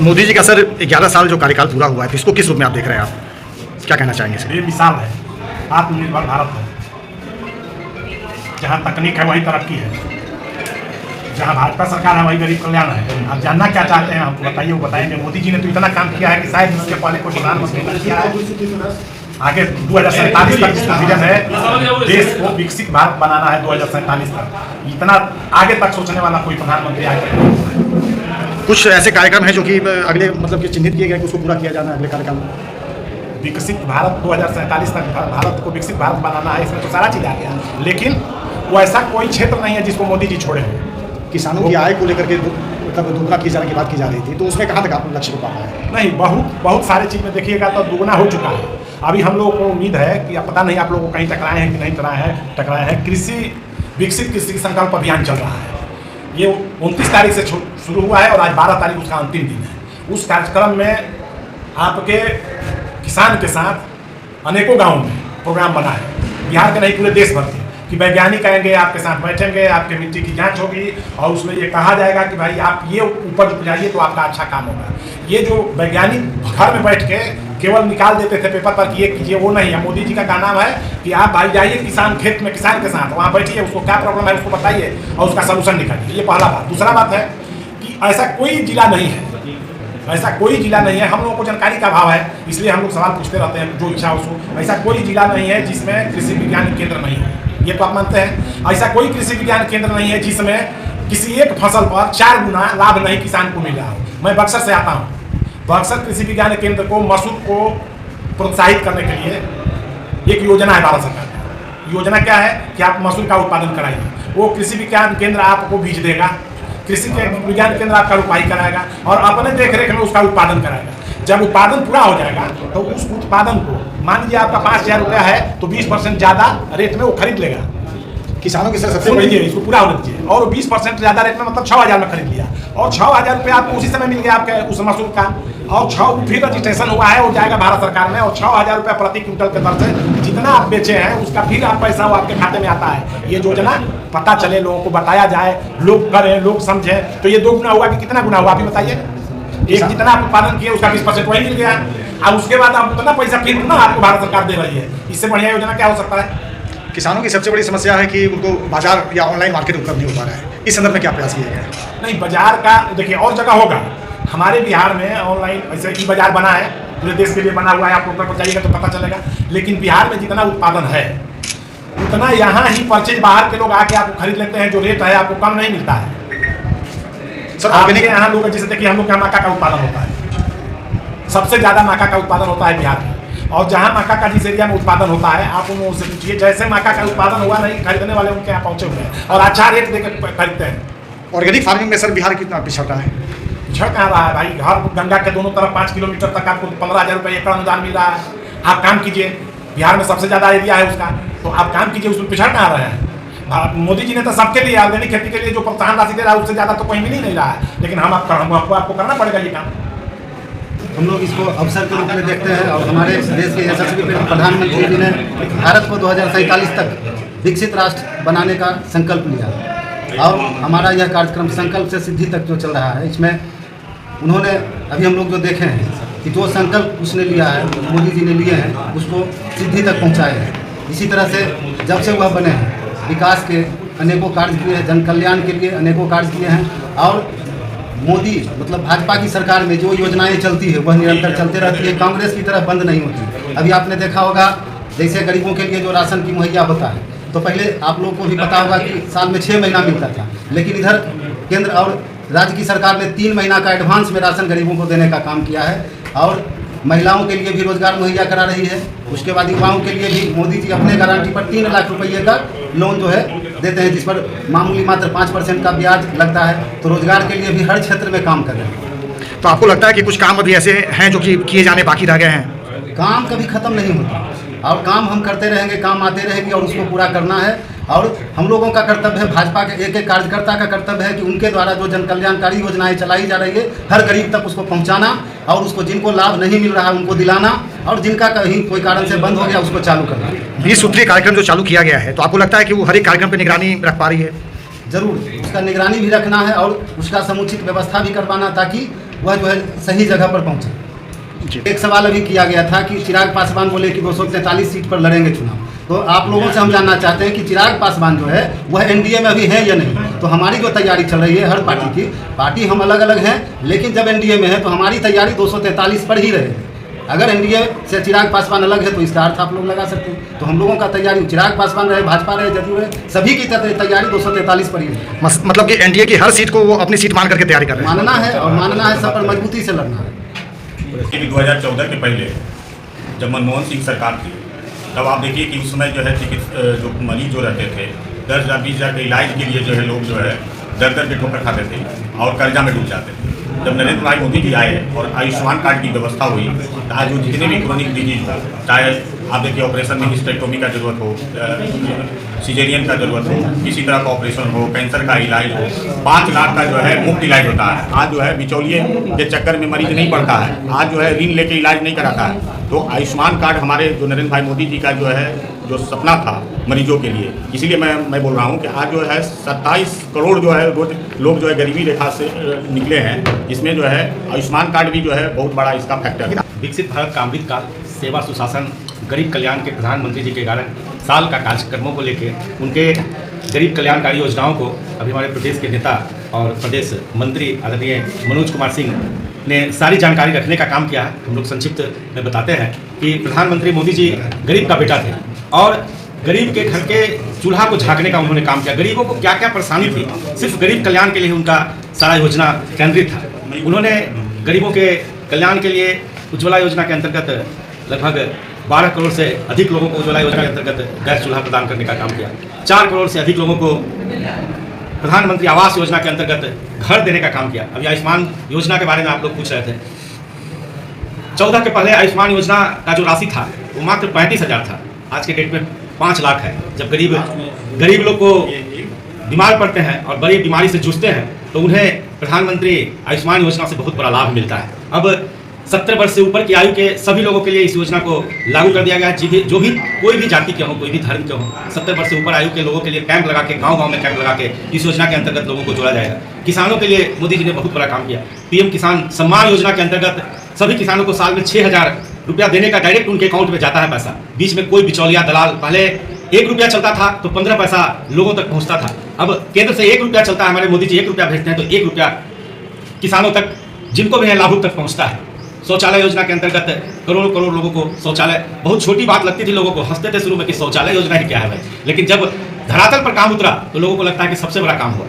मोदी जी का सर 11 साल जो कार्यकाल पूरा हुआ है, तो इसको किस रूप में आप देख रहे हैं? आप क्या कहना चाहेंगे सर? ये मिसाल है आत्मनिर्भर भारत है। जहाँ तकनीक है वहीं तरक्की है, जहाँ भाजपा सरकार है वहीं गरीब कल्याण है। आप जानना क्या चाहते हैं हमको बताइए, वो बताएंगे। मोदी जी ने तो इतना काम किया है कि शायद इसके पहले कोई प्रधानमंत्री नहीं किया है। आगे 2047 तक इसका विजन है, देश को विकसित भारत बनाना है 2047 तक। इतना आगे तक सोचने वाला कोई प्रधानमंत्री आगे नहीं है। कुछ ऐसे कार्यक्रम हैं जो कि अगले मतलब कि चिन्हित किए गए कि उसको पूरा किया जाना है अगले कार्यकाल में। विकसित भारत 2047 तक भारत को विकसित भारत बनाना है, इसमें तो सारा चीज़ आ गया। लेकिन वो ऐसा कोई क्षेत्र नहीं है जिसको मोदी जी छोड़े हैं। किसानों की आय को लेकर के मतलब दोगुना किए जाने की बात की जा रही थी, तो उसमें कहाँ तक आप लक्ष्य को पा पाए? नहीं, बहुत सारे चीज़ में देखिएगा तो दुगना हो चुका है। अभी हम लोगों को उम्मीद है कि पता नहीं आप लोगों को कहीं टकराए हैं कि नहीं टकराए हैं। विकसित कृषि संकल्प अभियान चल रहा है। ये 29 तारीख से शुरू हुआ है और आज 12 तारीख उसका अंतिम दिन है। उस कार्यक्रम में आपके किसान के साथ अनेकों गाँव में प्रोग्राम बना है, बिहार के नहीं पूरे देश भर के, कि वैज्ञानिक आएंगे, आपके साथ बैठेंगे, आपके मिट्टी की जांच होगी और उसमें ये कहा जाएगा कि भाई आप ये उपज उपजाइए तो आपका अच्छा काम होगा। ये जो वैज्ञानिक घर में बैठ के केवल निकाल देते थे पेपर पर कि ये कीजिए, वो नहीं है। मोदी जी का नाम है कि आप भाई जाइए किसान खेत में, किसान के साथ वहाँ बैठिए, उसको क्या प्रॉब्लम है उसको बताइए और उसका सोल्यूशन निकालिए। ये पहला बात। दूसरा बात है कि ऐसा कोई जिला नहीं है, ऐसा कोई जिला नहीं है। हम लोगों को जानकारी का अभाव है, इसलिए हम लोग सवाल पूछते रहते हैं, जो इच्छा उसको। ऐसा कोई जिला नहीं है जिसमें कृषि विज्ञान केंद्र नहीं है, ये तो आप मानते हैं। ऐसा कोई कृषि विज्ञान केंद्र नहीं है जिसमें किसी एक फसल पर 4 गुना लाभ नहीं किसान को मिल रहा हो। मैं बक्सर से आता हूँ। बक्सर कृषि विज्ञान केंद्र को मसूर को प्रोत्साहित करने के लिए एक योजना है भारत सरकार की। योजना क्या है कि आप मसूर का उत्पादन कराइए। वो कृषि विज्ञान केंद्र आपको बीज देगा, कृषि विज्ञान केंद्र आपका रोपाई कराएगा और अपने देख रेख में उसका उत्पादन कराएगा। जब उत्पादन पूरा हो जाएगा तो उस उत्पादन को मान लीजिए आपका 5,000 रुपया है तो 20% ज़्यादा रेट में वो खरीद लेगा। किसानों की सबसे बड़ी इसको पूरा होना चाहिए। और 20% ज़्यादा रेट में मतलब 6,000 में खरीद लिया और 6,000 रुपये आपको उसी समय मिल गया आपके उस मसूर का। और 6 फिर रजिस्ट्रेशन हुआ है, वो जाएगा भारत सरकार में और 6,000 रुपये प्रति क्विंटल के दर से जितना आप बेचे हैं उसका फिर आप पैसा वो आपके खाते में आता है। ये योजना पता चले, लोगों को बताया जाए, लोग करें, लोग समझें, तो ये 2 गुना हुआ कि कितना गुना हुआ आप ही बताइए। एक जितना आप उत्पादन किए उसका 20% वही मिल गया और उसके बाद आप उतना पैसा फिर ना आपको भारत सरकार दे रही है। इससे बढ़िया योजना क्या हो सकता है? किसानों की सबसे बड़ी समस्या है कि उनको बाजार या ऑनलाइन मार्केट उपलब्ध नहीं हो पा रहा है। इस संदर्भ में क्या प्रयास किए गए? नहीं, बाजार का देखिए और जगह होगा। हमारे बिहार में ऑनलाइन ऐसे ही बाजार बना है, पूरे देश के लिए बना हुआ है। आप ऊपर पर जाइएगा तो पता चलेगा। लेकिन बिहार में जितना उत्पादन है उतना यहाँ ही परचेज बाहर के लोग आके आपको खरीद लेते हैं। जो रेट है आपको कम नहीं मिलता है। सर ऑर्गेनिक यहाँ लोग जैसे देखिए हम लोग का माका का उत्पादन होता है, सबसे ज़्यादा माका का उत्पादन होता है बिहार में। और जहाँ माका का जिस एरिया में उत्पादन होता है आप उनसे पूछिए, जैसे माका का उत्पादन हुआ नहीं खरीदने वाले उनके यहाँ पहुँचे हुए हैं और अच्छा रेट देकर खरीदते हैं। ऑर्गेनिक फार्मिंग में सर बिहार कितना पिछड़ा है? पिछड़ कहाँ रहा है भाई? घर गंगा के दोनों तरफ 5 किलोमीटर तक आपको 15,000 रुपये एकड़ अनुदान मिल रहा है। आप काम कीजिए, बिहार में सबसे ज़्यादा एरिया है उसका, तो आप काम कीजिए, उसमें पिछड़ कहाँ रहे हैं? मोदी जी ने तो सबके लिए ऑर्गेनिक खेती के लिए जो प्रोत्साहन राशि दे रहा है उससे ज़्यादा तो कहीं मिल ही नहीं रहा है। लेकिन आपको करना पड़ेगा ये काम। हम लोग इसको अवसर के रूप में देखते हैं और हमारे देश के यशस्वी प्रधानमंत्री जी ने भारत को 2047 तक विकसित राष्ट्र बनाने का संकल्प लिया और हमारा यह कार्यक्रम संकल्प से सिद्धि तक जो चल रहा है, इसमें उन्होंने अभी हम लोग जो देखे हैं कि जो संकल्प उसने लिया है, मोदी जी ने लिए हैं, उसको सिद्धि तक पहुँचाए हैं। इसी तरह से जब से वह बने हैं विकास के अनेकों कार्य किए हैं, जन कल्याण के लिए अनेकों कार्य किए हैं। और मोदी मतलब भाजपा की सरकार में जो योजनाएं चलती है वह निरंतर चलते रहती है, कांग्रेस की तरह बंद नहीं होती। अभी आपने देखा होगा जैसे गरीबों के लिए जो राशन की मुहैया होता है, तो पहले आप लोगों को भी पता होगा कि साल में 6 महीना मिलता था, लेकिन इधर केंद्र और राज्य की सरकार ने 3 महीना का एडवांस में राशन गरीबों को देने का काम किया है। और महिलाओं के लिए भी रोजगार मुहैया करा रही है। उसके बाद युवाओं के लिए भी मोदी जी अपने गारंटी पर 3 लाख रुपये का लोन जो है देते हैं, जिस पर मामूली मात्र 5% का ब्याज लगता है। तो रोजगार के लिए भी हर क्षेत्र में काम कर रहे हैं। तो आपको लगता है कि कुछ काम अभी ऐसे हैं जो कि किए जाने बाकी रह गए हैं? काम कभी ख़त्म नहीं होता और काम हम करते रहेंगे, काम आते रहेंगे और उसको पूरा करना है। और हम लोगों का कर्तव्य है, भाजपा के एक एक कार्यकर्ता का कर्तव्य है कि उनके द्वारा जो जन कल्याणकारी योजनाएं चलाई जा रही है हर गरीब तक उसको पहुंचाना और उसको जिनको लाभ नहीं मिल रहा है उनको दिलाना और जिनका कहीं कोई कारण से बंद हो गया उसको चालू करना। 20 सूत्रीय कार्यक्रम जो चालू किया गया है, तो आपको लगता है कि वो हर एक कार्यक्रम पर निगरानी रख पा रही है? जरूर उसका निगरानी भी रखना है और उसका समुचित व्यवस्था भी करवाना ताकि वह जो है सही जगह पर पहुंचा। एक सवाल अभी किया गया था कि चिराग पासवान बोले कि 243 सीट पर लड़ेंगे चुनाव। तो आप लोगों से हम जानना चाहते हैं कि चिराग पासवान जो है वह एनडीए में अभी है या नहीं। तो हमारी जो तैयारी चल रही है हर पार्टी हम अलग अलग हैं, लेकिन जब एनडीए में है तो हमारी तैयारी 243 पर ही रहेगी। अगर एनडीए से चिराग पासवान अलग है तो इसका अर्थ आप लोग लगा सकते हैं। तो हम लोगों का तैयारी चिराग पासवान रहे, भाजपा रहे, जदयू रहे, सभी की तैयारी 243 पर ही है। मतलब कि एनडीए की हर सीट को वो अपनी सीट मान करके तैयारी कर रहे हैं। मानना है और मानना है, सब पर मजबूती से लड़ना है। 2014 के पहले जब मनमोहन सिंह सरकार थी तब आप देखिए कि उस समय जो है जो मरीज जो रहते थे 10,000 20,000 के इलाज के लिए जो है लोग जो है दर के ठोकर खाते थे और कर्जा में डूब जाते थे। जब नरेंद्र भाई मोदी जी आए और आयुष्मान कार्ड की व्यवस्था हुई तो आज जो जितने भी क्रोनिक डिजीज हो, चाहे आप देखिए ऑपरेशन में हिस्टेक्टोमी का जरूरत हो, सिजेरियन का जरूरत हो, किसी तरह का ऑपरेशन हो, कैंसर का इलाज हो, 5 लाख का जो है मुफ्त इलाज होता है। आज जो है बिचौलिए के चक्कर में मरीज नहीं पड़ता है, आज जो है ऋण लेके इलाज नहीं कराता है। तो आयुष्मान कार्ड हमारे जो नरेंद्र भाई मोदी जी का जो है जो सपना था मरीजों के लिए, इसीलिए मैं बोल रहा हूँ कि आज जो है 27 करोड़ जो है रोज लोग जो है गरीबी रेखा से निकले हैं। इसमें जो है आयुष्मान कार्ड भी जो है बहुत बड़ा इसका फैक्टर है। विकसित भारत का अमृत काल, सेवा सुशासन, गरीब कल्याण के प्रधानमंत्री जी के 11 साल का कार्यक्रमों को लेकर उनके गरीब कल्याणकारी योजनाओं को अभी हमारे प्रदेश के नेता और प्रदेश मंत्री आदरणीय मनोज कुमार सिंह ने सारी जानकारी रखने का काम किया है। हम लोग संक्षिप्त में बताते हैं कि प्रधानमंत्री मोदी जी गरीब का बेटा थे और गरीब के घर के चूल्हा को झांकने का उन्होंने काम किया। गरीबों को क्या क्या परेशानी थी, सिर्फ गरीब कल्याण के लिए उनका सारा योजना केंद्रित था। उन्होंने गरीबों के कल्याण के लिए उज्ज्वला योजना के अंतर्गत लगभग 12 करोड़ से अधिक लोगों को उज्ज्वला योजना के अंतर्गत गैस चूल्हा प्रदान करने का काम किया। 4 करोड़ से अधिक लोगों को प्रधानमंत्री आवास योजना के अंतर्गत घर देने का काम किया। अभी आयुष्मान योजना के बारे में आप लोग पूछ रहे थे। 14 के पहले आयुष्मान योजना का जो राशि था वो मात्र 35,000 था, आज के डेट में 5 लाख है। जब गरीब लोग को बीमार पड़ते हैं और बड़ी बीमारी से जूझते हैं तो उन्हें प्रधानमंत्री आयुष्मान योजना से बहुत बड़ा लाभ मिलता है। अब 70 वर्ष से ऊपर की आयु के सभी लोगों के लिए इस योजना को लागू कर दिया गया है। जो भी कोई भी जाति के हो, कोई भी धर्म के हो, 70 वर्ष से ऊपर आयु के लोगों के लिए कैंप लगा के, गांव-गांव में कैंप लगा के इस योजना के अंतर्गत लोगों को जोड़ा जाएगा। किसानों के लिए मोदी जी ने बहुत बड़ा काम किया। पीएम किसान सम्मान योजना के अंतर्गत सभी किसानों को साल में 6,000 रुपया देने का डायरेक्ट उनके अकाउंट में जाता है पैसा। बीच में कोई बिचौलिया दलाल, पहले 1 रुपया चलता था तो 15 पैसा लोगों तक पहुँचता था। अब केंद्र से 1 रुपया चलता है, हमारे मोदी जी 1 रुपया भेजते हैं तो 1 रुपया किसानों तक, जिनको भी है लाभुक तक पहुँचता है। शौचालय योजना के अंतर्गत करोड़ों लोगों को शौचालय, बहुत छोटी बात लगती थी लोगों को, हंसते थे शुरू में कि शौचालय योजना ही क्या है भाई, लेकिन जब धरातल पर काम उतरा तो लोगों को लगता है कि सबसे बड़ा काम हुआ।